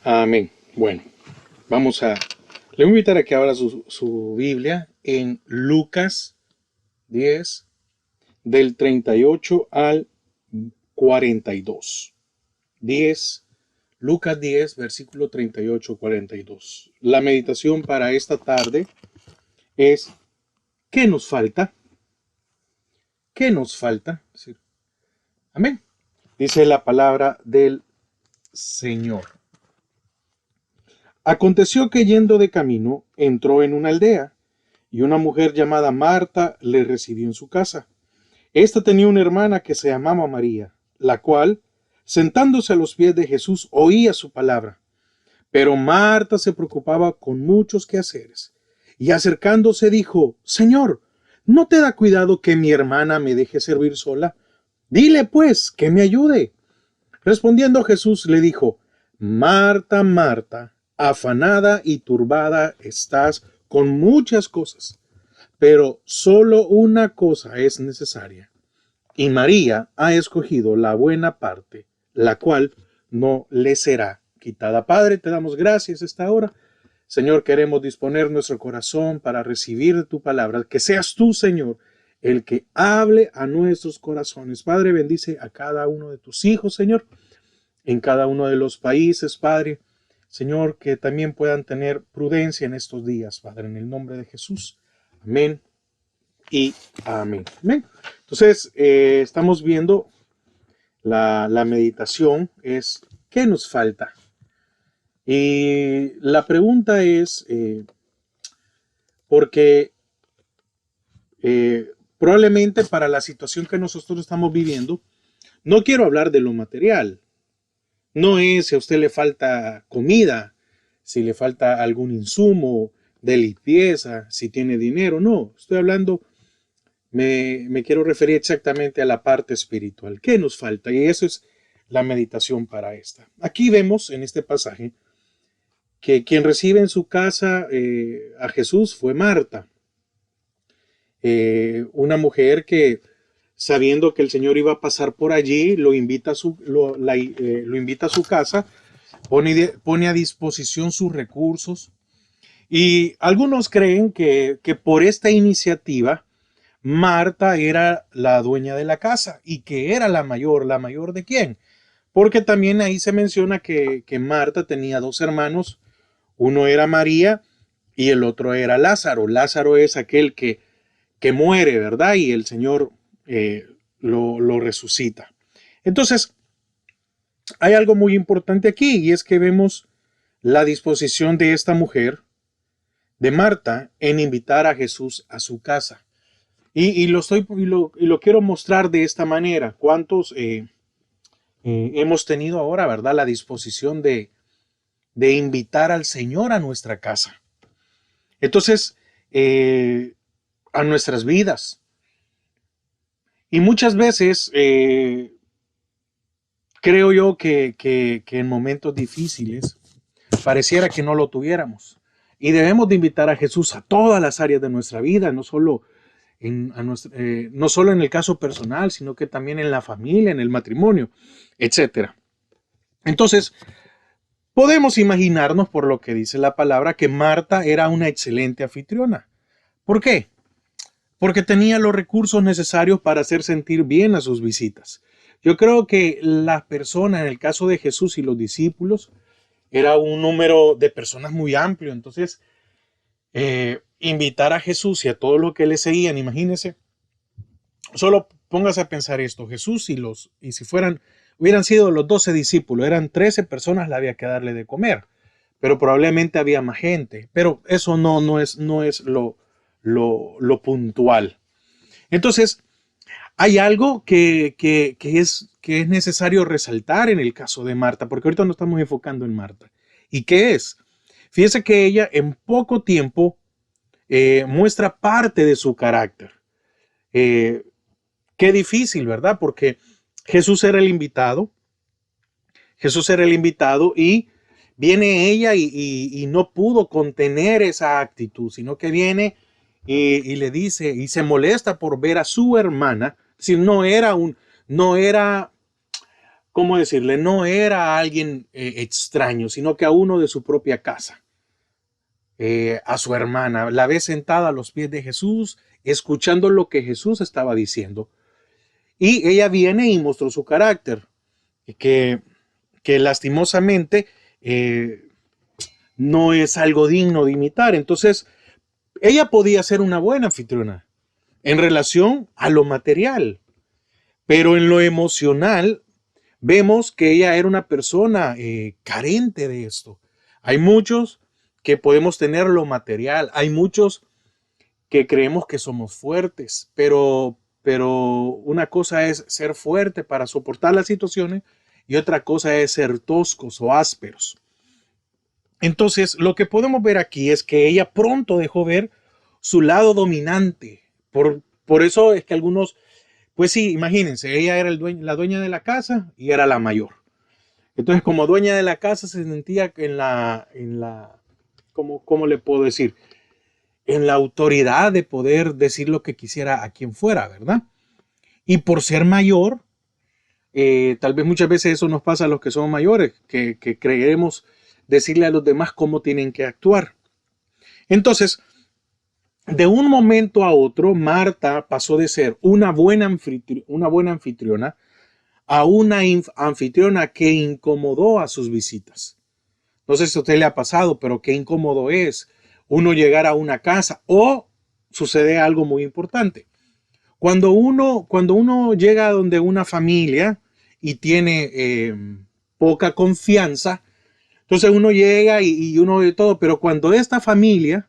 Amén. Bueno, vamos a... Le voy a invitar a que abra su Biblia en Lucas 10, del 38 al 42. 10, Lucas 10, versículo 38-42. La meditación para esta tarde es, ¿qué nos falta? ¿Qué nos falta? Amén. Dice la palabra del Señor. Aconteció que yendo de camino, entró en una aldea, y una mujer llamada Marta le recibió en su casa. Esta tenía una hermana que se llamaba María, la cual, sentándose a los pies de Jesús, oía su palabra. Pero Marta se preocupaba con muchos quehaceres, y acercándose dijo: Señor, ¿no te da cuidado que mi hermana me deje servir sola? Dile pues que me ayude. Respondiendo Jesús le dijo: Marta, Marta, afanada y turbada estás con muchas cosas, pero solo una cosa es necesaria. Y María ha escogido la buena parte, la cual no le será quitada. Padre, te damos gracias esta hora. Señor, queremos disponer nuestro corazón para recibir tu palabra. Que seas tú, Señor, el que hable a nuestros corazones. Padre, bendice a cada uno de tus hijos, Señor, en cada uno de los países, Padre. Señor, que también puedan tener prudencia en estos días, Padre, en el nombre de Jesús. Amén y amén. Amén. Entonces, estamos viendo la meditación, es ¿qué nos falta? Y la pregunta es, porque probablemente para la situación que nosotros estamos viviendo, no quiero hablar de lo material. No es si a usted le falta comida, si le falta algún insumo de limpieza, si tiene dinero. No, estoy hablando, me quiero referir exactamente a la parte espiritual. ¿Qué nos falta? Y eso es la meditación para esta. Aquí vemos en este pasaje que quien recibe en su casa a Jesús fue Marta, una mujer que, sabiendo que el Señor iba a pasar por allí, lo invita lo invita a su casa, pone a disposición sus recursos. Y algunos creen que por esta iniciativa, Marta era la dueña de la casa y que era la mayor ¿de quién? Porque también ahí se menciona que Marta tenía dos hermanos, uno era María y el otro era Lázaro. Lázaro es aquel que muere, ¿verdad? Y el Señor lo resucita. Entonces, hay algo muy importante aquí y es que vemos la disposición de esta mujer, de Marta, en invitar a Jesús a su casa. Y lo quiero mostrar de esta manera. ¿Cuántos hemos tenido ahora, verdad, la disposición de invitar al Señor a nuestra casa? Entonces, a nuestras vidas. Y muchas veces creo yo que en momentos difíciles pareciera que no lo tuviéramos. Y debemos de invitar a Jesús a todas las áreas de nuestra vida, no solo no solo en el caso personal, sino que también en la familia, en el matrimonio, etc. Entonces, podemos imaginarnos, por lo que dice la palabra, que Marta era una excelente anfitriona. ¿Por qué? Porque tenía los recursos necesarios para hacer sentir bien a sus visitas. Yo creo que las personas, en el caso de Jesús y los discípulos, era un número de personas muy amplio. Entonces, invitar a Jesús y a todos los que le seguían, imagínense, solo póngase a pensar esto: Jesús y si hubieran sido los 12 discípulos, eran 13 personas, le había que darle de comer, pero probablemente había más gente, pero eso no es lo puntual. Entonces, hay algo que es necesario resaltar en el caso de Marta, porque ahorita nos estamos enfocando en Marta. ¿Y qué es? Fíjese que ella en poco tiempo muestra parte de su carácter. Qué difícil, ¿verdad? Porque Jesús era el invitado. Jesús era el invitado y viene ella y no pudo contener esa actitud, sino que viene y le dice y se molesta por ver a su hermana. Es decir, no era ¿cómo decirle? No era alguien extraño, sino que a uno de su propia casa, a su hermana. La ve sentada a los pies de Jesús, escuchando lo que Jesús estaba diciendo. Y ella viene y mostró su carácter, que, que lastimosamente no es algo digno de imitar. Entonces, ella podía ser una buena anfitriona en relación a lo material, pero en lo emocional vemos que ella era una persona carente de esto. Hay muchos que podemos tener lo material, hay muchos que creemos que somos fuertes, pero una cosa es ser fuerte para soportar las situaciones y otra cosa es ser toscos o ásperos. Entonces, lo que podemos ver aquí es que ella pronto dejó ver su lado dominante. Por eso es que algunos, pues sí, imagínense, ella era la dueña de la casa y era la mayor. Entonces, como dueña de la casa, se sentía ¿cómo le puedo decir? En la autoridad de poder decir lo que quisiera a quien fuera, ¿verdad? Y por ser mayor, tal vez muchas veces eso nos pasa a los que somos mayores, que creemos decirle a los demás cómo tienen que actuar. Entonces, de un momento a otro, Marta pasó de ser una buena anfitriona a una anfitriona que incomodó a sus visitas. No sé si a usted le ha pasado, pero qué incómodo es uno llegar a una casa o sucede algo muy importante. Cuando uno llega donde una familia y tiene poca confianza, entonces uno llega y uno ve todo, pero cuando esta familia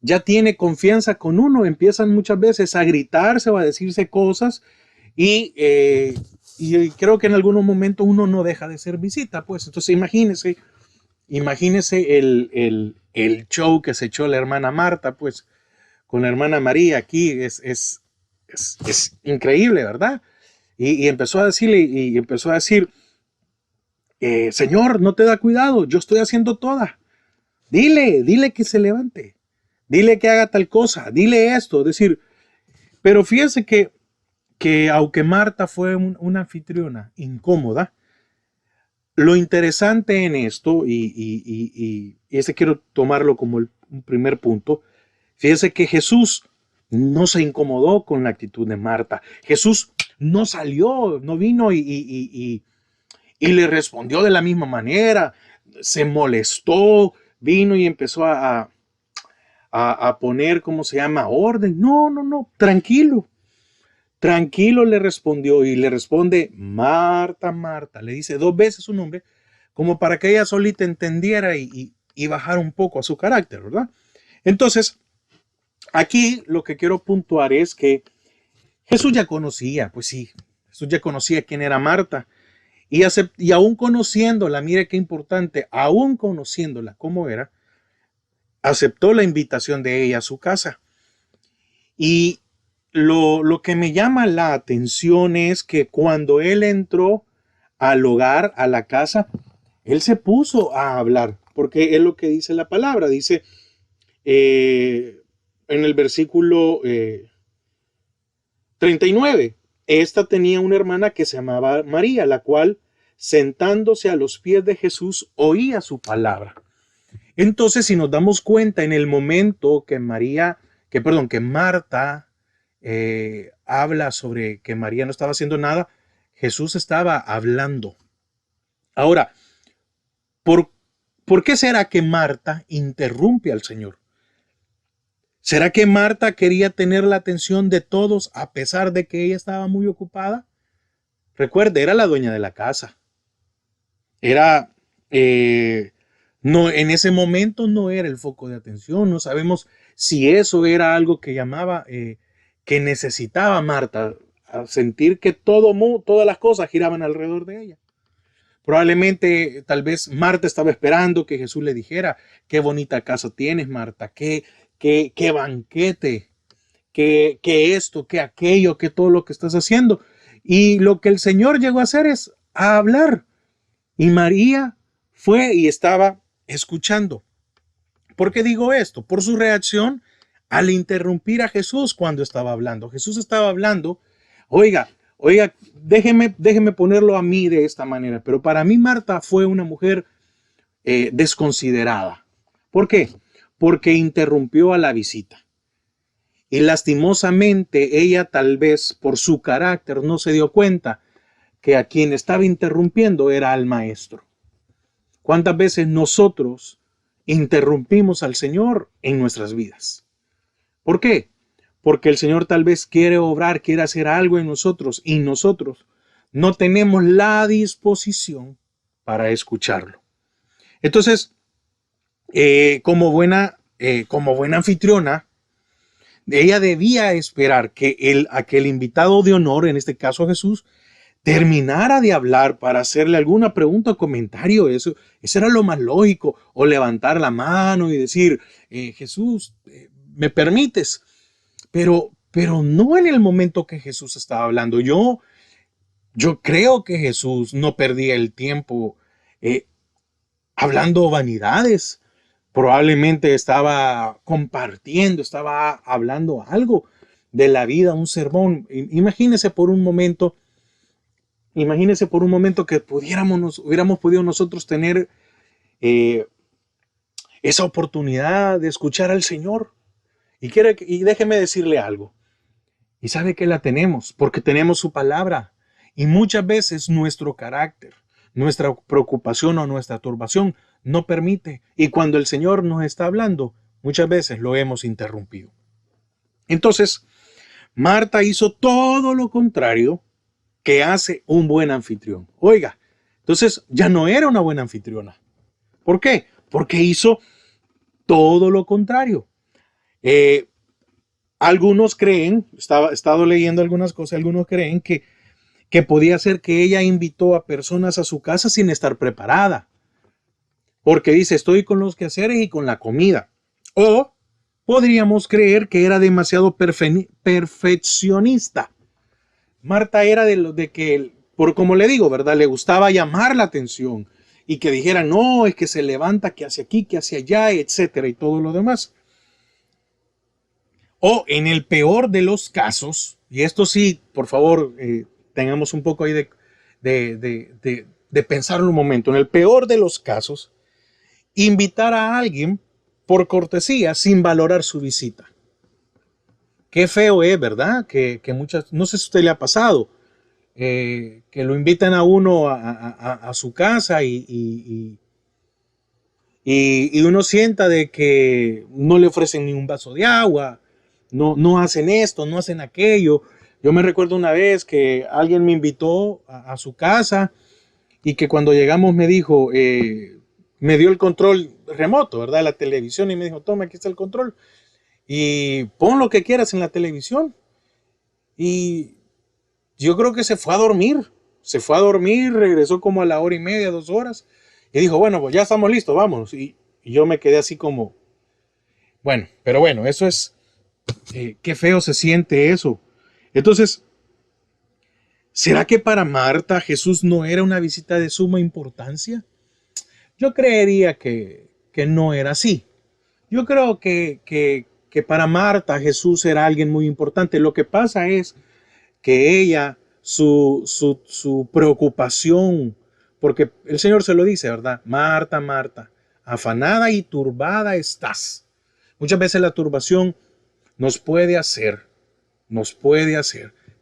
ya tiene confianza con uno, empiezan muchas veces a gritarse o a decirse cosas y creo que en algunos momentos uno no deja de ser visita, pues entonces imagínese el show que se echó la hermana Marta, pues con la hermana María aquí es increíble, ¿verdad? Y empezó a decirle, y empezó a decir, Señor, no te da cuidado, yo estoy haciendo toda. Dile que se levante, dile que haga tal cosa, dile esto, es decir, pero fíjense que aunque Marta fue una anfitriona incómoda, lo interesante en esto, y ese quiero tomarlo como un primer punto, fíjense que Jesús no se incomodó con la actitud de Marta. Jesús no salió, no vino y le respondió de la misma manera, se molestó, vino y empezó a poner, ¿cómo se llama? Orden. No, no, no, tranquilo. Tranquilo le respondió y le responde Marta, Marta. Le dice dos veces su nombre como para que ella solita entendiera y bajara un poco a su carácter, ¿verdad? Entonces, aquí lo que quiero puntuar es que Jesús ya conocía, pues sí, Jesús ya conocía quién era Marta y aún conociéndola, mire qué importante, aún conociéndola cómo era, aceptó la invitación de ella a su casa. Y lo que me llama la atención es que cuando él entró al hogar, a la casa, él se puso a hablar, porque es lo que dice la palabra, dice en el versículo 39, esta tenía una hermana que se llamaba María, la cual sentándose a los pies de Jesús oía su palabra. Entonces, si nos damos cuenta en el momento que que Marta habla sobre que María no estaba haciendo nada, Jesús estaba hablando. Ahora, ¿por, ¿por qué será que Marta interrumpe al Señor? ¿Será que Marta quería tener la atención de todos a pesar de que ella estaba muy ocupada? Recuerde, era la dueña de la casa. Era, no, en ese momento no era el foco de atención. No sabemos si eso era algo que llamaba, que necesitaba Marta, a sentir que todas las cosas giraban alrededor de ella. Probablemente, tal vez Marta estaba esperando que Jesús le dijera, qué bonita casa tienes, Marta, qué banquete, qué esto, qué aquello, qué todo lo que estás haciendo. Y lo que el Señor llegó a hacer es a hablar. Y María fue y estaba escuchando. ¿Por qué digo esto? Por su reacción al interrumpir a Jesús cuando estaba hablando. Jesús estaba hablando, oiga, Oiga, déjeme ponerlo a mí de esta manera, pero para mí Marta fue una mujer desconsiderada. ¿Por qué? Porque interrumpió a la visita. Y lastimosamente ella tal vez por su carácter no se dio cuenta que a quien estaba interrumpiendo era al maestro. ¿Cuántas veces nosotros interrumpimos al Señor en nuestras vidas? ¿Por qué? Porque el Señor tal vez quiere obrar, quiere hacer algo en nosotros y nosotros no tenemos la disposición para escucharlo. Entonces, como buena anfitriona, ella debía esperar que aquel invitado de honor, en este caso Jesús, terminara de hablar para hacerle alguna pregunta o comentario. Eso era lo más lógico. O levantar la mano y decir, Jesús, ¿me permites? Pero no en el momento que Jesús estaba hablando. Yo creo que Jesús no perdía el tiempo hablando vanidades. Probablemente estaba compartiendo, estaba hablando algo de la vida, un sermón. Imagínese por un momento que hubiéramos podido nosotros tener esa oportunidad de escuchar al Señor. Y déjeme decirle algo. Y sabe que la tenemos, porque tenemos su palabra. Y muchas veces nuestro carácter, nuestra preocupación o nuestra turbación no permite. Y cuando el Señor nos está hablando, muchas veces lo hemos interrumpido. Entonces, Marta hizo todo lo contrario que hace un buen anfitrión. Oiga, entonces ya no era una buena anfitriona. ¿Por qué? Porque hizo todo lo contrario. Algunos creen, he estado leyendo algunas cosas, algunos creen que podía ser que ella invitó a personas a su casa sin estar preparada. Porque dice, estoy con los quehaceres y con la comida. O podríamos creer que era demasiado perfeccionista. Marta era de que, por como le digo, ¿verdad? Le gustaba llamar la atención y que dijeran, no, es que se levanta, que hacia aquí, que hacia allá, etcétera, y todo lo demás. O en el peor de los casos, y esto sí, por favor, tengamos un poco ahí de pensarlo un momento, en el peor de los casos, invitar a alguien por cortesía sin valorar su visita. Qué feo es, ¿verdad? Que muchas, no sé si a usted le ha pasado, que lo invitan a uno a su casa y uno sienta de que no le ofrecen ni un vaso de agua, no hacen esto, no hacen aquello. Yo me recuerdo una vez que alguien me invitó a su casa y que cuando llegamos me dijo, me dio el control remoto, ¿verdad? De la televisión y me dijo, toma, aquí está el control y pon lo que quieras en la televisión. Y yo creo que se fue a dormir, regresó como a la hora y media, 2 horas y dijo, bueno, pues ya estamos listos, vámonos. Y yo me quedé así como, bueno, pero bueno, eso es, qué feo se siente eso. Entonces, ¿será que para Marta Jesús no era una visita de suma importancia? Yo creería que no era así. Yo creo que para Marta Jesús era alguien muy importante. Lo que pasa es que ella, su preocupación, porque el Señor se lo dice, ¿verdad? Marta, Marta, afanada y turbada estás. Muchas veces la turbación nos puede hacer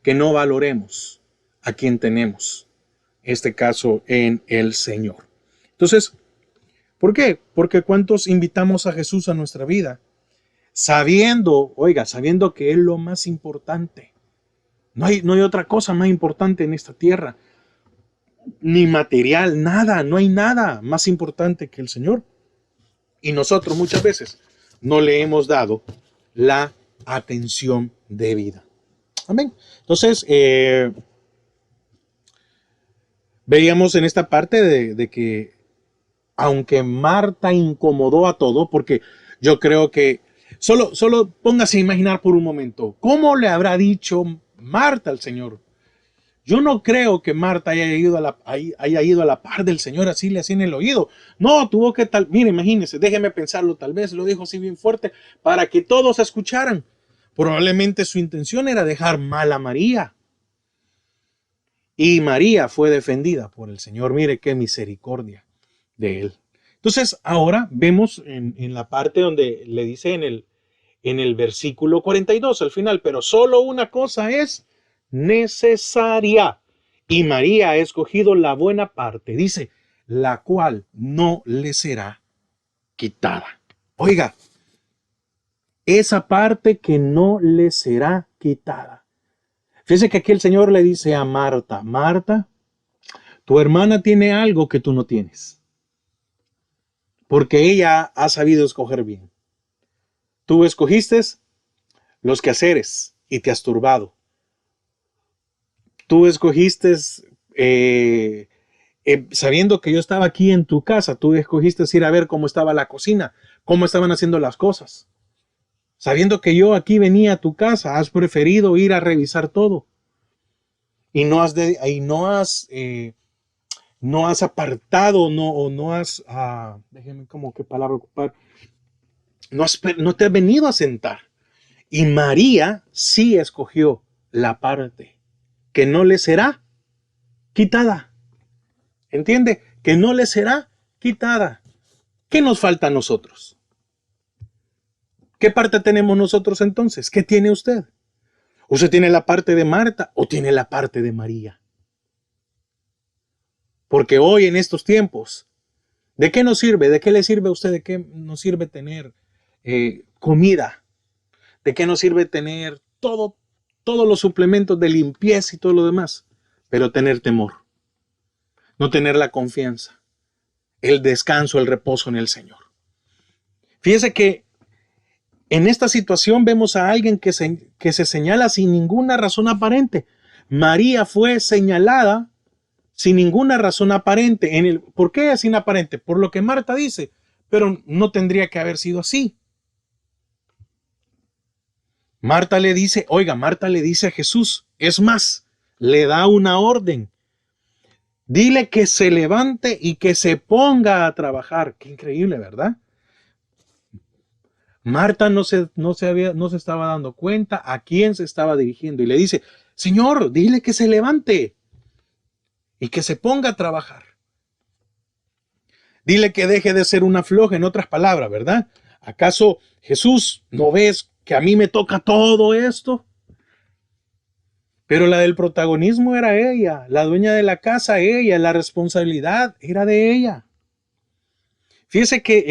que no valoremos a quien tenemos, este caso en el Señor. Entonces, ¿por qué? Porque ¿cuántos invitamos a Jesús a nuestra vida? Sabiendo que es lo más importante. No hay otra cosa más importante en esta tierra, ni material, nada, no hay nada más importante que el Señor. Y nosotros muchas veces no le hemos dado la atención debida. Amén. Entonces, veíamos en esta parte de que aunque Marta incomodó a todo, porque yo creo que solo póngase a imaginar por un momento, ¿cómo le habrá dicho Marta al Señor? Yo no creo que Marta haya ido a la par del Señor así en el oído. No, tuvo que mire, imagínese, déjeme pensarlo, tal vez lo dijo así bien fuerte para que todos escucharan. Probablemente su intención era dejar mal a María. y María fue defendida por el Señor. Mire qué misericordia de él. Entonces ahora vemos en la parte donde le dice en el versículo 42 al final, pero solo una cosa es necesaria y María ha escogido la buena parte, dice, la cual no le será quitada. Oiga, esa parte que no le será quitada. Fíjese que aquí el Señor le dice a Marta, Marta, tu hermana tiene algo que tú no tienes, porque ella ha sabido escoger bien. Tú escogiste los quehaceres y te has turbado. Tú escogiste, eh, sabiendo que yo estaba aquí en tu casa, tú escogiste ir a ver cómo estaba la cocina, cómo estaban haciendo las cosas. Sabiendo que yo aquí venía a tu casa, has preferido ir a revisar todo. Y no has apartado, no has, déjeme como qué palabra ocupar, no te has venido a sentar. Y María sí escogió la parte que no le será quitada. ¿Entiende? Que no le será quitada. ¿Qué nos falta a nosotros? ¿Qué parte tenemos nosotros entonces? ¿Qué tiene usted? ¿Usted tiene la parte de Marta o tiene la parte de María? Porque hoy en estos tiempos, ¿de qué nos sirve? ¿De qué le sirve a usted? ¿De qué nos sirve tener comida? ¿De qué nos sirve tener todos los suplementos de limpieza y todo lo demás? Pero tener temor, no tener la confianza, el descanso, el reposo en el Señor. Fíjese que en esta situación vemos a alguien que se señala sin ninguna razón aparente. María fue señalada sin ninguna razón aparente. ¿Por qué es inaparente? Por lo que Marta dice, pero no tendría que haber sido así. Marta le dice a Jesús, es más, le da una orden. Dile que se levante y que se ponga a trabajar. Qué increíble, ¿verdad? Marta no se estaba dando cuenta a quién se estaba dirigiendo y le dice, Señor, dile que se levante y que se ponga a trabajar. Dile que deje de ser una floja, en otras palabras, ¿verdad? ¿Acaso Jesús no ves que a mí me toca todo esto? Pero la del protagonismo era ella, la dueña de la casa ella, la responsabilidad era de ella. Fíjese que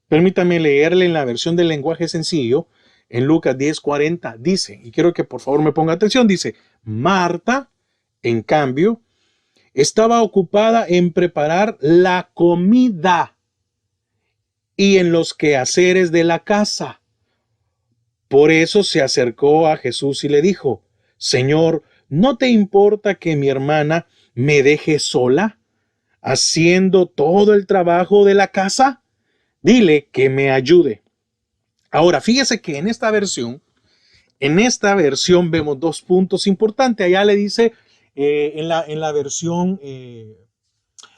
permítame leerle en la versión del lenguaje sencillo, en Lucas 10:40 dice, y quiero que por favor me ponga atención, dice, Marta, en cambio, estaba ocupada en preparar la comida y en los quehaceres de la casa. Por eso se acercó a Jesús y le dijo, Señor, ¿no te importa que mi hermana me deje sola haciendo todo el trabajo de la casa? Dile que me ayude. Ahora, fíjese que en esta versión vemos dos puntos importantes. Allá le dice, en la versión, en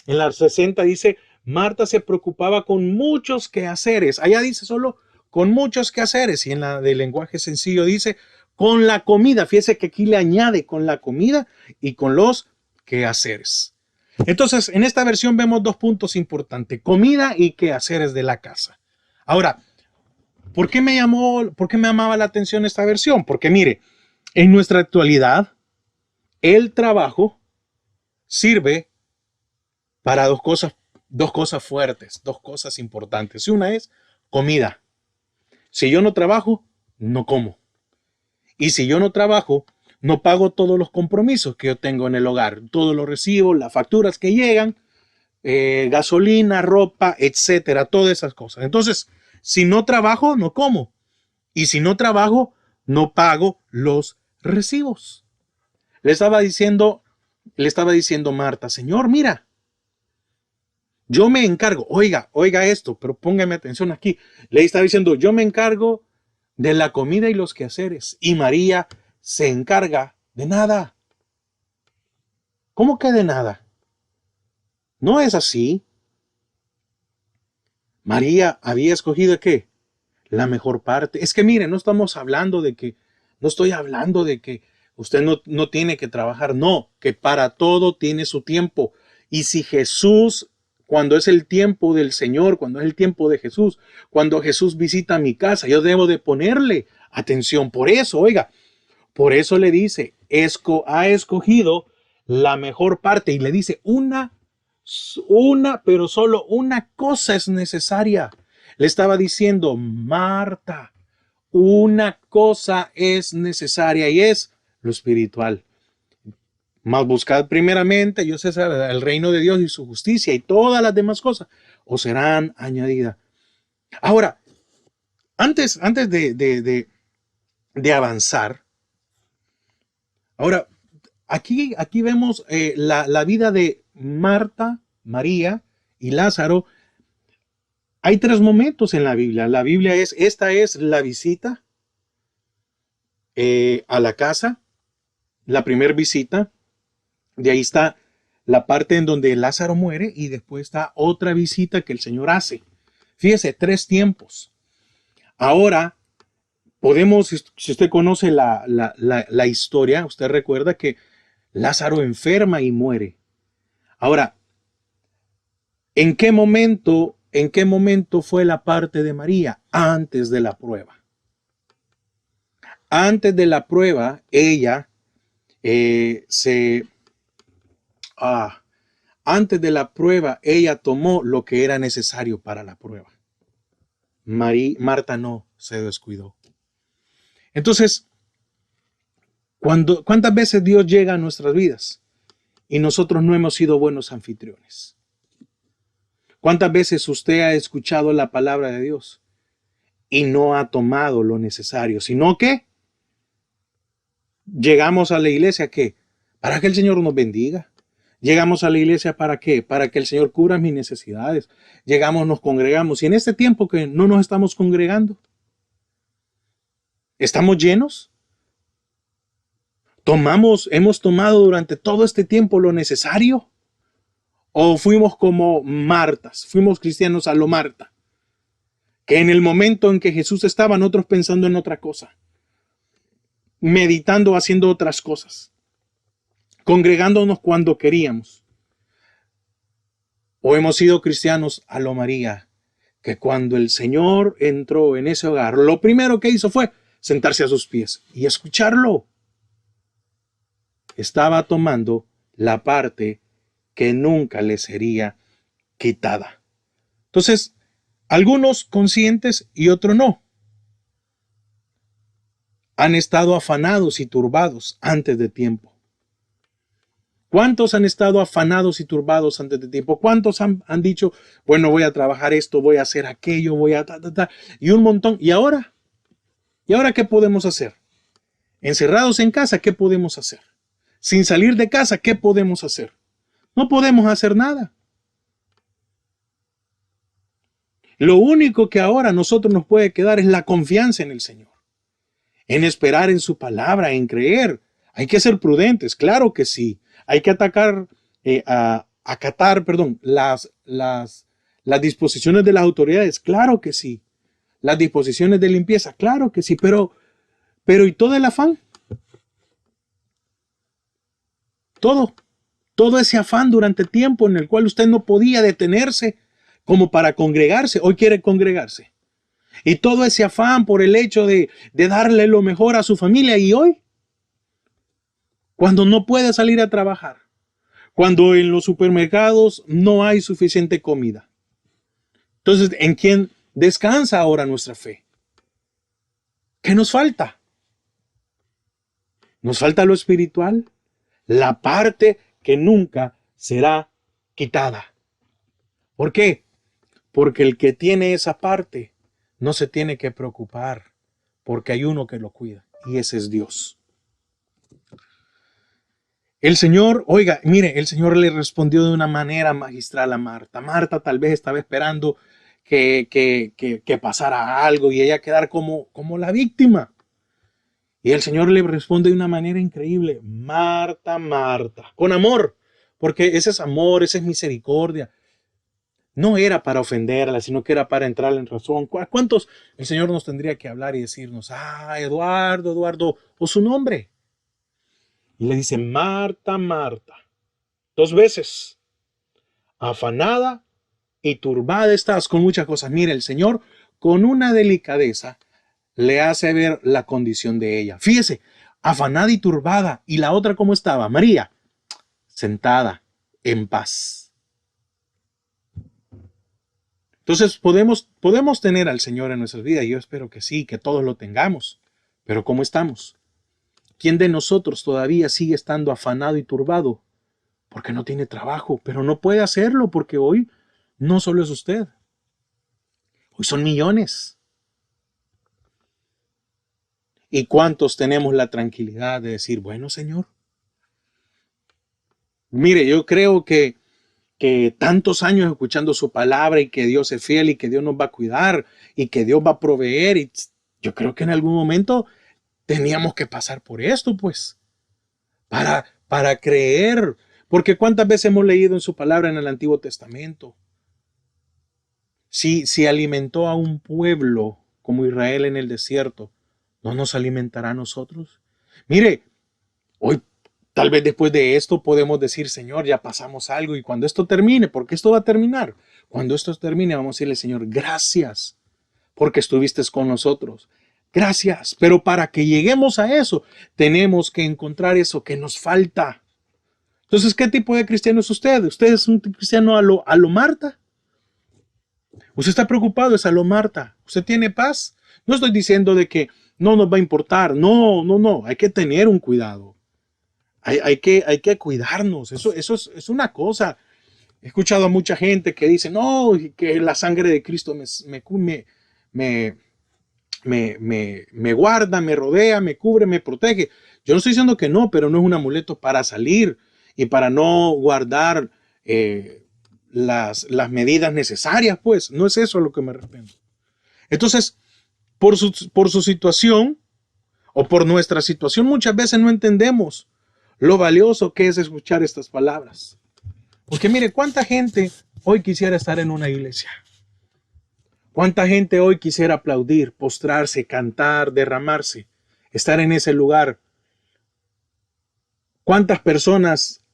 la 60 dice, Marta se preocupaba con muchos quehaceres. Allá dice solo con muchos quehaceres. Y en la del lenguaje sencillo dice con la comida. Fíjese que aquí le añade con la comida y con los quehaceres. Entonces, en esta versión vemos dos puntos importantes, comida y quehaceres de la casa. Ahora, ¿por qué me llamaba la atención esta versión? Porque mire, en nuestra actualidad, el trabajo sirve para dos cosas fuertes, dos cosas importantes. Y una es comida. Si yo no trabajo, no como. Y si yo no trabajo, no pago todos los compromisos que yo tengo en el hogar, todos los recibos, las facturas que llegan, gasolina, ropa, etcétera, todas esas cosas. Entonces, si no trabajo, no como. Y si no trabajo, no pago los recibos. Le estaba diciendo Marta, Señor, mira, yo me encargo, oiga esto, pero póngame atención aquí. Le estaba diciendo, yo me encargo de la comida y los quehaceres. Y María se encarga de nada. ¿Cómo que de nada? No es así. María había escogido ¿qué? La mejor parte. Es que mire, no estoy hablando de que usted no tiene que trabajar. No, que para todo tiene su tiempo. Y si Jesús, cuando es el tiempo del Señor, cuando es el tiempo de Jesús, cuando Jesús visita mi casa, yo debo de ponerle atención. Por eso, oiga, por eso le dice, ha escogido la mejor parte y le dice pero solo una cosa es necesaria. Le estaba diciendo, Marta, una cosa es necesaria y es lo espiritual. Mas buscad primeramente, yo sé, el reino de Dios y su justicia y todas las demás cosas os serán añadidas. Ahora, antes de avanzar, ahora, aquí vemos la vida de Marta, María y Lázaro. Hay 3 momentos en la Biblia. La Biblia esta es la visita a la casa, la primera visita. De ahí está la parte en donde Lázaro muere y después está otra visita que el Señor hace. Fíjese, 3 tiempos. Ahora, podemos, si usted conoce la historia, usted recuerda que Lázaro enferma y muere. Ahora, ¿en qué momento fue la parte de María? Antes de la prueba. Antes de la prueba, ella antes de la prueba, ella tomó lo que era necesario para la prueba. Marta no se descuidó. Entonces, ¿cuántas veces Dios llega a nuestras vidas y nosotros no hemos sido buenos anfitriones? ¿Cuántas veces usted ha escuchado la palabra de Dios y no ha tomado lo necesario? Sino que llegamos a la iglesia, ¿qué? Para que el Señor nos bendiga. Llegamos a la iglesia, ¿para qué? Para que el Señor cubra mis necesidades. Llegamos, nos congregamos. Y en este tiempo que no nos estamos congregando, ¿estamos llenos? ¿Hemos tomado durante todo este tiempo lo necesario? ¿O fuimos como Martas? Fuimos cristianos a lo Marta. Que en el momento en que Jesús estaba, nosotros pensando en otra cosa. Meditando, haciendo otras cosas. Congregándonos cuando queríamos. O hemos sido cristianos a lo María, que cuando el Señor entró en ese hogar, lo primero que hizo fue sentarse a sus pies y escucharlo. Estaba tomando la parte que nunca le sería quitada. Entonces, algunos conscientes y otros no. Han estado afanados y turbados antes de tiempo. ¿Cuántos han estado afanados y turbados antes de tiempo? ¿Cuántos han dicho, bueno, voy a trabajar esto, voy a hacer aquello, voy a y un montón? ¿Y ahora? ¿Y ahora qué podemos hacer? Encerrados en casa, ¿qué podemos hacer? Sin salir de casa, ¿qué podemos hacer? No podemos hacer nada. Lo único que ahora a nosotros nos puede quedar es la confianza en el Señor, en esperar en su palabra, en creer. Hay que ser prudentes, claro que sí. Hay que acatar, las disposiciones de las autoridades, claro que sí. Las disposiciones de limpieza, claro que sí. Pero ¿y todo el afán? Todo ese afán durante tiempo en el cual usted no podía detenerse como para congregarse, hoy quiere congregarse. Y todo ese afán por el hecho de darle lo mejor a su familia, y hoy, cuando no puede salir a trabajar, cuando en los supermercados no hay suficiente comida. Entonces, ¿en quién descansa ahora nuestra fe? ¿Qué nos falta? Nos falta lo espiritual, la parte que nunca será quitada. ¿Por qué? Porque el que tiene esa parte no se tiene que preocupar, porque hay uno que lo cuida, y ese es Dios. El Señor, oiga, mire, el Señor le respondió de una manera magistral a Marta. Marta tal vez estaba esperando que pasara algo y ella quedar como la víctima. Y el Señor le responde de una manera increíble. Marta, Marta, con amor, porque ese es amor, esa es misericordia. No era para ofenderla, sino que era para entrar en razón. ¿Cuántos el Señor nos tendría que hablar y decirnos, Eduardo, o su nombre? Y le dice, Marta, Marta, 2 veces, afanada y turbada estás con muchas cosas. Mire, el Señor con una delicadeza le hace ver la condición de ella. Fíjese, afanada y turbada. ¿Y la otra cómo estaba? María, sentada, en paz. Entonces podemos tener al Señor en nuestras vidas. Yo espero que sí, que todos lo tengamos. Pero ¿cómo estamos? ¿Quién de nosotros todavía sigue estando afanado y turbado? Porque no tiene trabajo, pero no puede hacerlo porque hoy no solo es usted. Hoy son millones. ¿Y cuántos tenemos la tranquilidad de decir, bueno, Señor? Mire, yo creo que tantos años escuchando su palabra y que Dios es fiel y que Dios nos va a cuidar y que Dios va a proveer. Y yo creo que en algún momento teníamos que pasar por esto, pues, para creer. Porque cuántas veces hemos leído en su palabra en el Antiguo Testamento. Si alimentó a un pueblo como Israel en el desierto, ¿no nos alimentará a nosotros? Mire, hoy tal vez después de esto podemos decir, Señor, ya pasamos algo y cuando esto termine, porque esto va a terminar, cuando esto termine vamos a decirle, Señor, gracias porque estuviste con nosotros. Gracias, pero para que lleguemos a eso, tenemos que encontrar eso que nos falta. Entonces, ¿qué tipo de cristiano es usted? ¿Usted es un cristiano a lo Marta? ¿Usted está preocupado? Es a lo Marta. ¿Usted tiene paz? No estoy diciendo de que no nos va a importar. No, no, no. Hay que tener un cuidado. Hay que cuidarnos. Eso es una cosa. He escuchado a mucha gente que dice, no, que la sangre de Cristo me guarda, me rodea, me cubre, me protege. Yo no estoy diciendo que no, pero no es un amuleto para salir y para no guardar las medidas necesarias, pues. No es eso a lo que me refiero. Entonces, por su situación o por nuestra situación, muchas veces no entendemos lo valioso que es escuchar estas palabras. Porque mire, ¿cuánta gente hoy quisiera estar en una iglesia? ¿Cuánta gente hoy quisiera aplaudir, postrarse, cantar, derramarse, estar en ese lugar? ¿Cuántas personas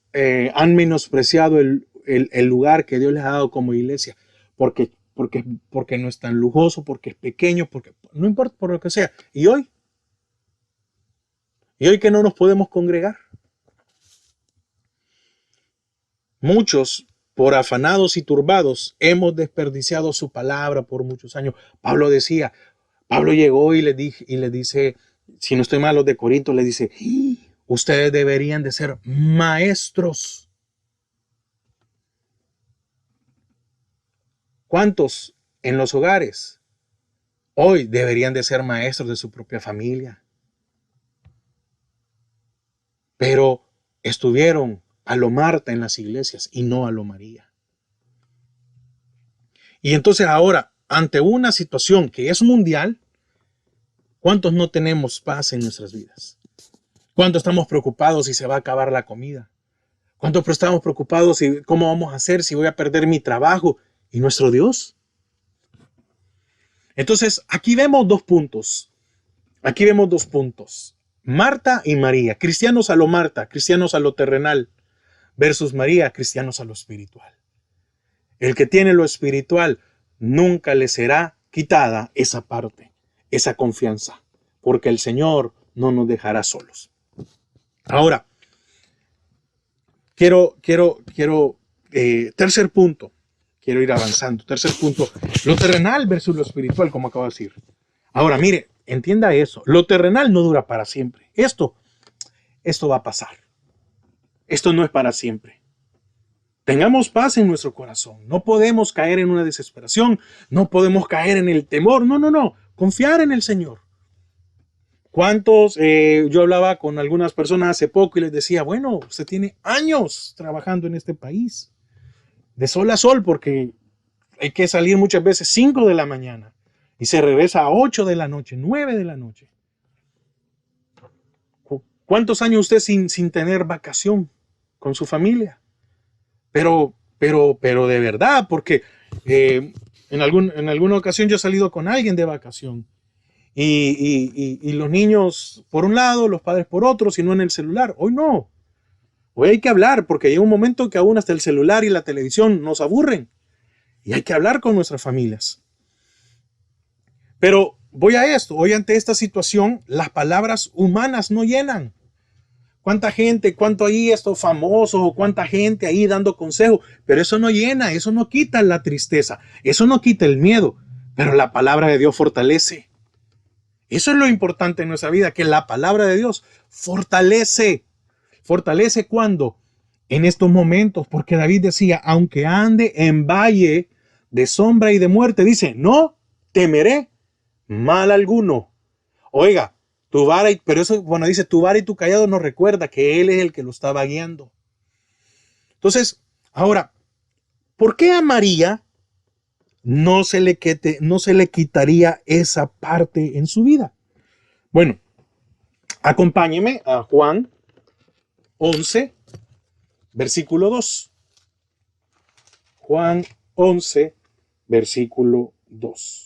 han menospreciado el lugar que Dios les ha dado como iglesia? Porque no es tan lujoso, porque es pequeño, porque no importa por lo que sea. ¿Y hoy? ¿Y hoy que no nos podemos congregar? Muchos, por afanados y turbados, hemos desperdiciado su palabra por muchos años. Pablo llegó y le dice, si no estoy mal, los de Corinto, le dice, ustedes deberían de ser maestros. ¿Cuántos en los hogares hoy deberían de ser maestros de su propia familia? Pero estuvieron a lo Marta en las iglesias y no a lo María. Y entonces ahora, ante una situación que es mundial, ¿cuántos no tenemos paz en nuestras vidas? ¿Cuántos estamos preocupados si se va a acabar la comida? ¿Cuántos estamos preocupados si cómo vamos a hacer si voy a perder mi trabajo y nuestro Dios? Entonces, aquí vemos dos puntos. Marta y María, cristianos a lo Marta, cristianos a lo terrenal, versus María, cristianos a lo espiritual. El que tiene lo espiritual, nunca le será quitada esa parte, esa confianza, porque el Señor no nos dejará solos. Ahora, tercer punto, quiero ir avanzando. Tercer punto, lo terrenal versus lo espiritual, como acabo de decir. Ahora, mire, entienda eso, lo terrenal no dura para siempre. Esto va a pasar. Esto no es para siempre. Tengamos paz en nuestro corazón. No podemos caer en una desesperación. No podemos caer en el temor. No. Confiar en el Señor. ¿Cuántos? Yo hablaba con algunas personas hace poco y les decía, bueno, usted tiene años trabajando en este país. De sol a sol, porque hay que salir muchas veces 5 de la mañana y se regresa a 8 de la noche, 9 de la noche. ¿Cuántos años usted sin tener vacación con su familia? Pero de verdad, porque en alguna ocasión yo he salido con alguien de vacación y los niños por un lado, los padres por otro, si no en el celular. Hoy no. Hoy hay que hablar porque llega un momento que aún hasta el celular y la televisión nos aburren y hay que hablar con nuestras familias. Pero voy a esto, hoy ante esta situación las palabras humanas no llenan. ¿Cuánta gente, cuánto ahí estos famosos o cuánta gente ahí dando consejos? Pero eso no llena, eso no quita la tristeza, eso no quita el miedo, pero la palabra de Dios fortalece. Eso es lo importante en nuestra vida, que la palabra de Dios fortalece. ¿Fortalece cuándo? En estos momentos, porque David decía, aunque ande en valle de sombra y de muerte, dice, no temeré mal alguno. Oiga, tu vara, pero eso, bueno, dice, tu vara y tu callado nos recuerda que Él es el que lo estaba guiando. Entonces, ahora, ¿por qué a María no se le quitaría esa parte en su vida? Bueno, acompáñeme a Juan 11, versículo 2. Juan 11, versículo 2.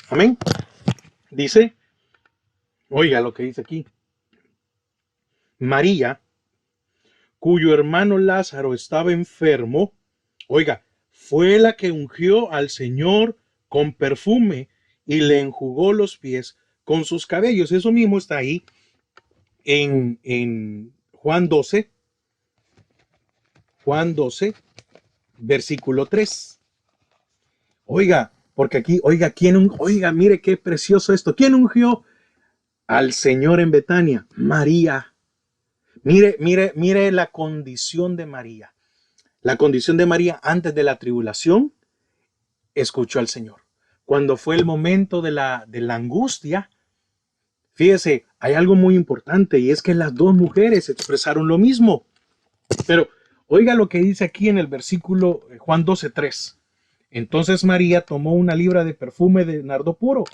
Amén. Dice, oiga lo que dice aquí. María, cuyo hermano Lázaro estaba enfermo, oiga, fue la que ungió al Señor con perfume y le enjugó los pies con sus cabellos. Eso mismo está ahí en Juan 12, versículo 3. Oiga, porque aquí, oiga, oiga, mire qué precioso esto. ¿Quién ungió al Señor en Betania? María. Mire la condición de María. La condición de María antes de la tribulación, escuchó al Señor. Cuando fue el momento de la angustia, fíjese, hay algo muy importante y es que las dos mujeres expresaron lo mismo. Pero oiga lo que dice aquí en el versículo Juan 12:3. Entonces María tomó una libra de perfume de nardo puro,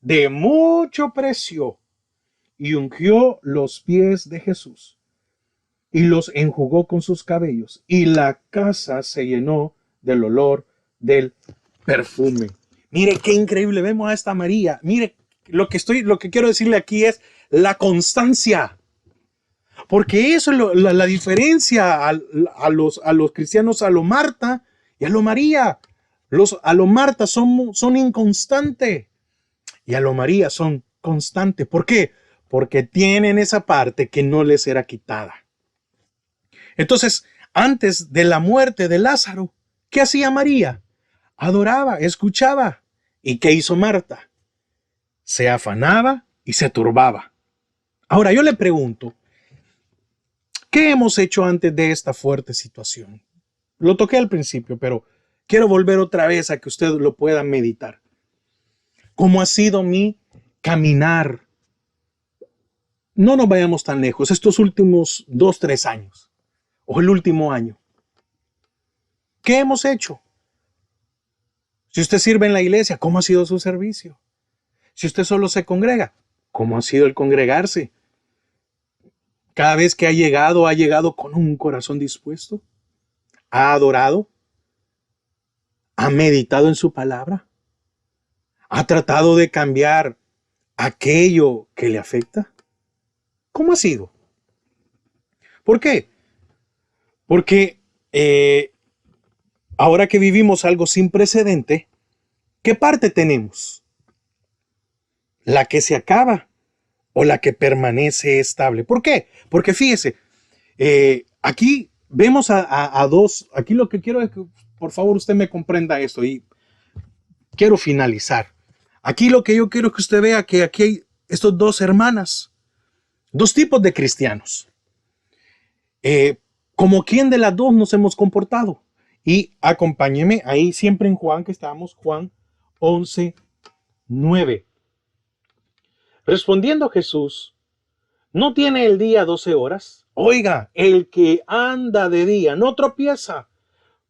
de mucho precio, y ungió los pies de Jesús, y los enjugó con sus cabellos, y la casa se llenó del olor del perfume. Mire qué increíble, vemos a esta María. Mire, lo que quiero decirle aquí es la constancia. Porque eso es la diferencia a los cristianos, a lo Marta y a lo María. A lo Marta son inconstantes y a lo María son constantes. ¿Por qué? Porque tienen esa parte que no les será quitada. Entonces, antes de la muerte de Lázaro, ¿qué hacía María? Adoraba, escuchaba. ¿Y qué hizo Marta? Se afanaba y se turbaba. Ahora yo le pregunto, ¿qué hemos hecho antes de esta fuerte situación? Lo toqué al principio, pero quiero volver otra vez a que usted lo pueda meditar. ¿Cómo ha sido mi caminar? No nos vayamos tan lejos, estos últimos 2-3 años o el último año. ¿Qué hemos hecho? Si usted sirve en la iglesia, ¿cómo ha sido su servicio? Si usted solo se congrega, ¿cómo ha sido el congregarse? Cada vez que ha llegado con un corazón dispuesto, ha adorado, ha meditado en su palabra, ha tratado de cambiar aquello que le afecta. ¿Cómo ha sido? ¿Por qué? Porque ahora que vivimos algo sin precedente, ¿qué parte tenemos? ¿La que se acaba o la que permanece estable? ¿Por qué? Porque fíjese, aquí vemos a dos, aquí lo que quiero es que por favor usted me comprenda esto y quiero finalizar. Aquí lo que yo quiero que usted vea que aquí hay estos dos hermanas, dos tipos de cristianos. Como quién de las dos nos hemos comportado. Y acompáñeme ahí siempre en Juan, que estábamos, Juan 11:9. Respondiendo Jesús, ¿no tiene el día 12 horas? Oiga, el que anda de día no tropieza,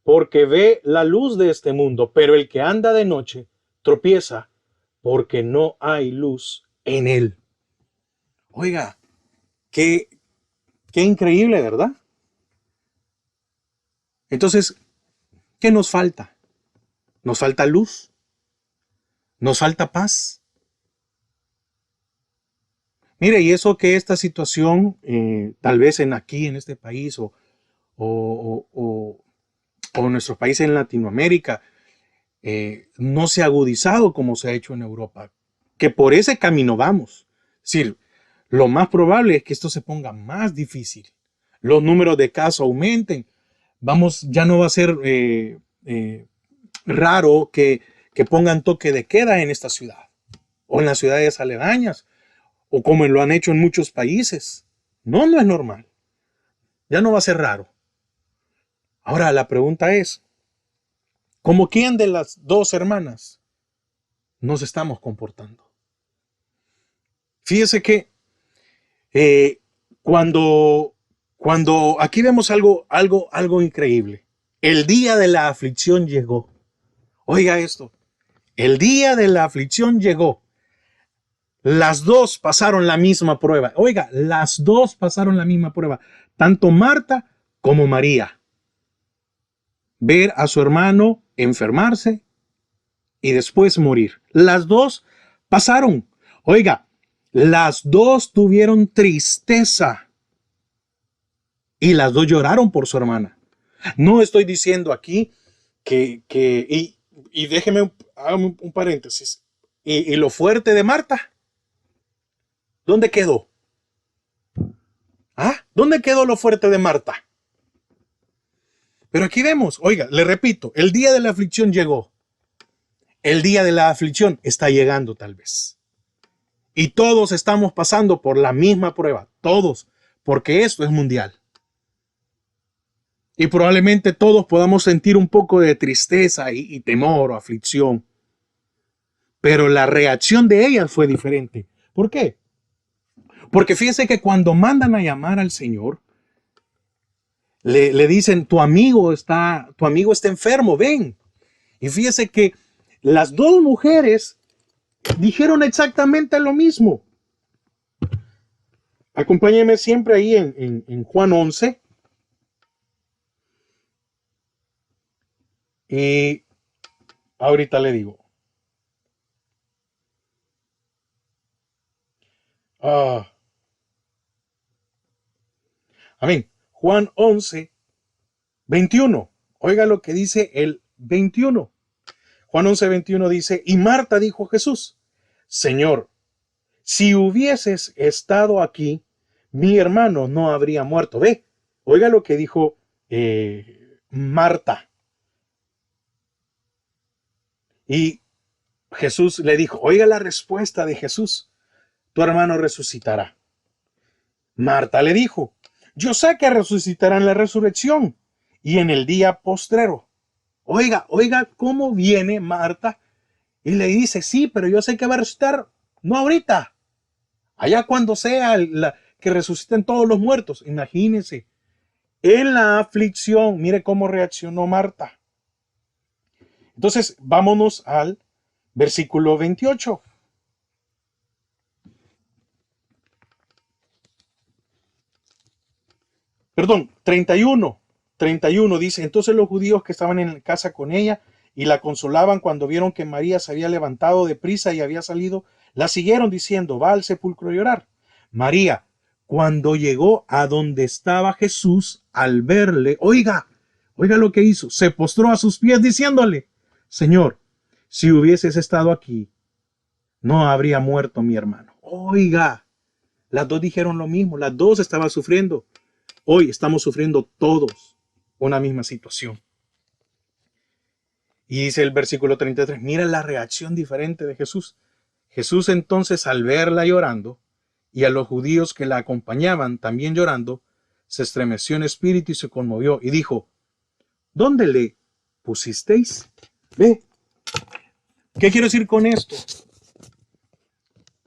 porque ve la luz de este mundo, pero el que anda de noche tropieza, porque no hay luz en él. Oiga, Qué, qué increíble, ¿verdad? Entonces, ¿qué nos falta? Nos falta luz, nos falta paz. Mire, y eso que esta situación, tal vez aquí en este país o, o, o en nuestros países en Latinoamérica, no se ha agudizado como se ha hecho en Europa, que por ese camino vamos. Es decir, lo más probable es que esto se ponga más difícil, los números de casos aumenten, vamos, ya no va a ser raro que pongan toque de queda en esta ciudad o en las ciudades aledañas o como lo han hecho en muchos países. No, no es normal. Ya no va a ser raro. Ahora la pregunta es, ¿cómo quién de las dos hermanas nos estamos comportando? Fíjese que eh, cuando, cuando aquí vemos algo increíble. El día de la aflicción llegó. Oiga esto. El día de la aflicción llegó. Las dos pasaron la misma prueba. Oiga, las dos pasaron la misma prueba. Tanto Marta como María. Ver a su hermano enfermarse y después morir. Las dos pasaron. Oiga, las dos tuvieron tristeza y las dos lloraron por su hermana. No estoy diciendo aquí y déjeme un paréntesis. Y lo fuerte de Marta, ¿dónde quedó? ¿Ah? ¿Dónde quedó lo fuerte de Marta? Pero aquí vemos, oiga, le repito, el día de la aflicción llegó. El día de la aflicción está llegando tal vez. Y todos estamos pasando por la misma prueba, todos, porque esto es mundial. Y probablemente todos podamos sentir un poco de tristeza y temor o aflicción. Pero la reacción de ellas fue diferente. ¿Por qué? Porque fíjese que cuando mandan a llamar al Señor, le dicen, tu amigo está enfermo, ven. Y fíjese que las dos mujeres dijeron exactamente lo mismo. Acompáñeme siempre ahí en Juan 11. Y ahorita le digo. Ah, amén. Juan 11, 21. Oiga lo que dice el 21. Juan 11, 21 dice, y Marta dijo a Jesús, Señor, si hubieses estado aquí, mi hermano no habría muerto. Ve, oiga lo que dijo Marta. Y Jesús le dijo, oiga la respuesta de Jesús, tu hermano resucitará. Marta le dijo, yo sé que resucitará en la resurrección y en el día postrero. Oiga, ¿cómo viene Marta? Y le dice, sí, pero yo sé que va a resucitar, no ahorita, allá cuando sea que resuciten todos los muertos. Imagínense, en la aflicción, mire cómo reaccionó Marta. Entonces, vámonos al versículo 28. Perdón, 31. 31 dice, entonces los judíos que estaban en casa con ella y la consolaban cuando vieron que María se había levantado de prisa y había salido, la siguieron diciendo, va al sepulcro a llorar. María, cuando llegó a donde estaba Jesús, al verle, oiga lo que hizo, se postró a sus pies diciéndole, Señor, si hubieses estado aquí, no habría muerto mi hermano. Oiga, las dos dijeron lo mismo, las dos estaban sufriendo. Hoy estamos sufriendo todos una misma situación. Y dice el versículo 33, mira la reacción diferente de Jesús. Jesús entonces al verla llorando y a los judíos que la acompañaban también llorando, se estremeció en espíritu y se conmovió y dijo, ¿dónde le pusisteis? Ve, ¿qué quiero decir con esto?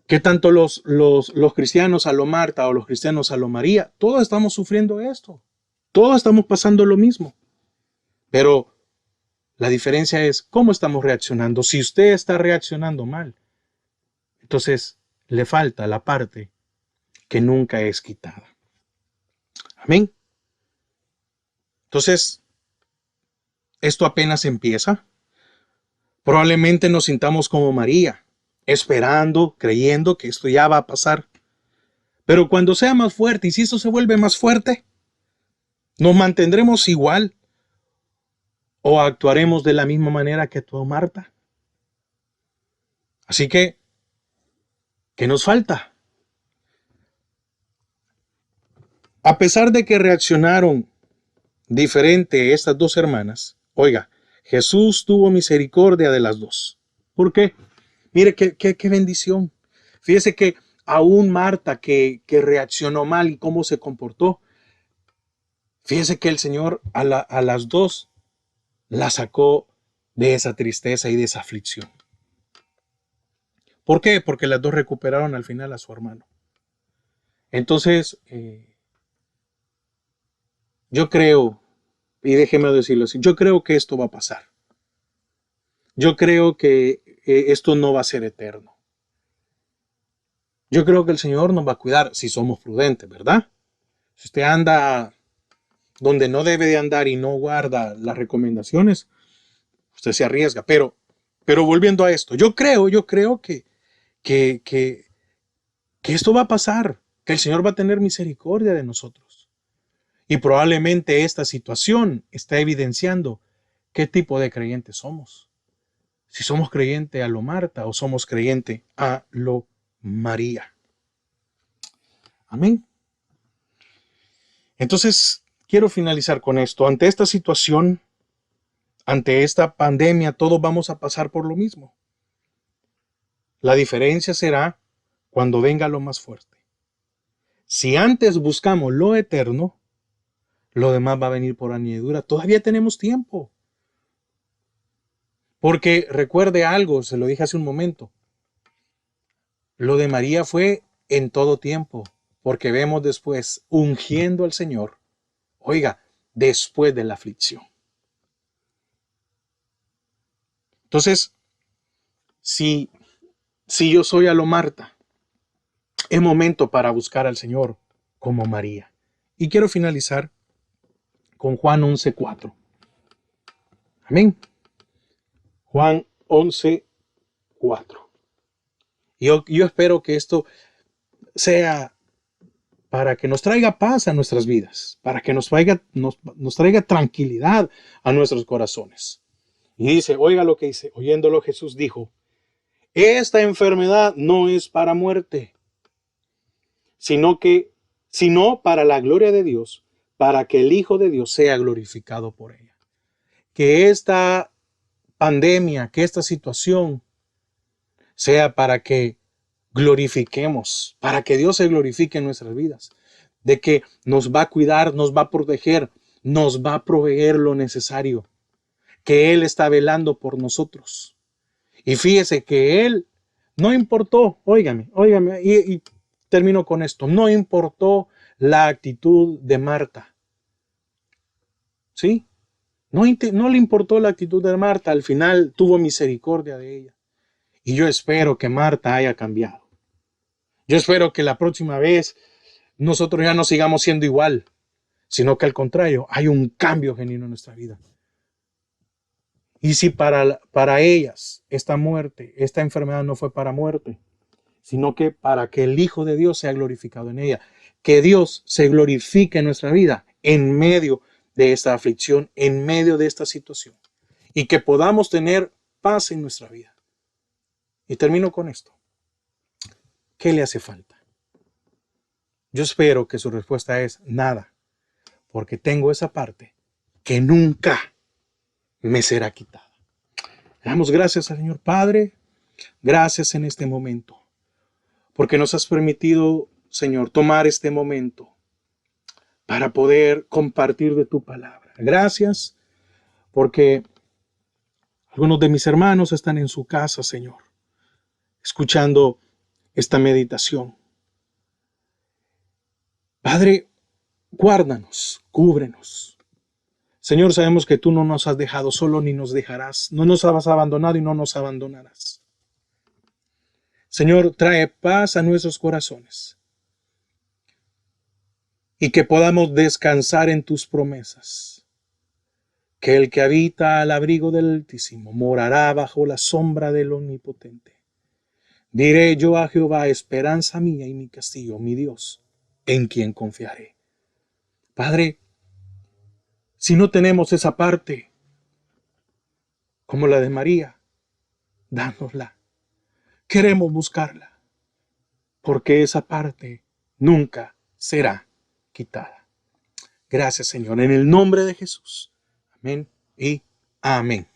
Que tanto los cristianos a lo Marta o los cristianos a lo María, todos estamos sufriendo esto. Todos estamos pasando lo mismo. Pero la diferencia es cómo estamos reaccionando. Si usted está reaccionando mal, entonces le falta la parte que nunca es quitada. Amén. Entonces, esto apenas empieza. Probablemente nos sintamos como María, esperando, creyendo que esto ya va a pasar. Pero cuando sea más fuerte, y si esto se vuelve más fuerte, ¿nos mantendremos igual o actuaremos de la misma manera que actuó Marta? Así que, ¿qué nos falta? A pesar de que reaccionaron diferente estas dos hermanas, oiga, Jesús tuvo misericordia de las dos. ¿Por qué? Mire qué bendición. Fíjese que aún Marta, que reaccionó mal y cómo se comportó, fíjese que el Señor a las dos la sacó de esa tristeza y de esa aflicción. ¿Por qué? Porque las dos recuperaron al final a su hermano. Entonces, yo creo, y déjeme decirlo así, yo creo que esto va a pasar. Yo creo que esto no va a ser eterno. Yo creo que el Señor nos va a cuidar si somos prudentes, ¿verdad? Si usted anda donde no debe de andar y no guarda las recomendaciones, usted se arriesga. Pero volviendo a esto, yo creo que esto va a pasar, que el Señor va a tener misericordia de nosotros. Y probablemente esta situación está evidenciando qué tipo de creyentes somos. Si somos creyentes a lo Marta o somos creyentes a lo María. Amén. Entonces, quiero finalizar con esto. Ante esta situación, ante esta pandemia, todos vamos a pasar por lo mismo. La diferencia será cuando venga lo más fuerte. Si antes buscamos lo eterno, lo demás va a venir por añadidura. Todavía tenemos tiempo. Porque recuerde algo, se lo dije hace un momento. Lo de María fue en todo tiempo, porque vemos después ungiendo al Señor, oiga, después de la aflicción. Entonces, si yo soy a lo Marta, es momento para buscar al Señor como María. Y quiero finalizar con Juan 11:4. Amén. Juan 11:4. Yo espero que esto sea para que nos traiga paz a nuestras vidas, para que nos traiga tranquilidad a nuestros corazones. Y dice, oiga lo que dice, oyéndolo Jesús dijo, esta enfermedad no es para muerte, sino para la gloria de Dios, para que el Hijo de Dios sea glorificado por ella. Que esta pandemia, que esta situación sea para que glorifiquemos, para que Dios se glorifique en nuestras vidas, de que nos va a cuidar, nos va a proteger, nos va a proveer lo necesario, que Él está velando por nosotros. Y fíjese que Él no importó, óigame, y termino con esto, no importó la actitud de Marta. ¿Sí? No le importó la actitud de Marta, al final tuvo misericordia de ella. Y yo espero que Marta haya cambiado. Yo espero que la próxima vez nosotros ya no sigamos siendo igual, sino que al contrario, hay un cambio genuino en nuestra vida. Y si para ellas esta muerte, esta enfermedad no fue para muerte, sino que para que el Hijo de Dios sea glorificado en ella, que Dios se glorifique en nuestra vida en medio de esta aflicción, en medio de esta situación, y que podamos tener paz en nuestra vida. Y termino con esto. ¿Qué le hace falta? Yo espero que su respuesta es nada, porque tengo esa parte que nunca me será quitada. Damos gracias al Señor Padre, gracias en este momento, porque nos has permitido, Señor, tomar este momento para poder compartir de tu palabra. Gracias, porque algunos de mis hermanos están en su casa, Señor, escuchando esta meditación. Padre, guárdanos, cúbrenos. Señor, sabemos que tú no nos has dejado solo ni nos dejarás. No nos has abandonado y no nos abandonarás. Señor, trae paz a nuestros corazones. y que podamos descansar en tus promesas. Que el que habita al abrigo del Altísimo morará bajo la sombra del Omnipotente. Diré yo a Jehová, esperanza mía y mi castillo, mi Dios, en quien confiaré. Padre, si no tenemos esa parte como la de María, dánosla. Queremos buscarla, porque esa parte nunca será quitada. Gracias, Señor, en el nombre de Jesús. Amén y amén.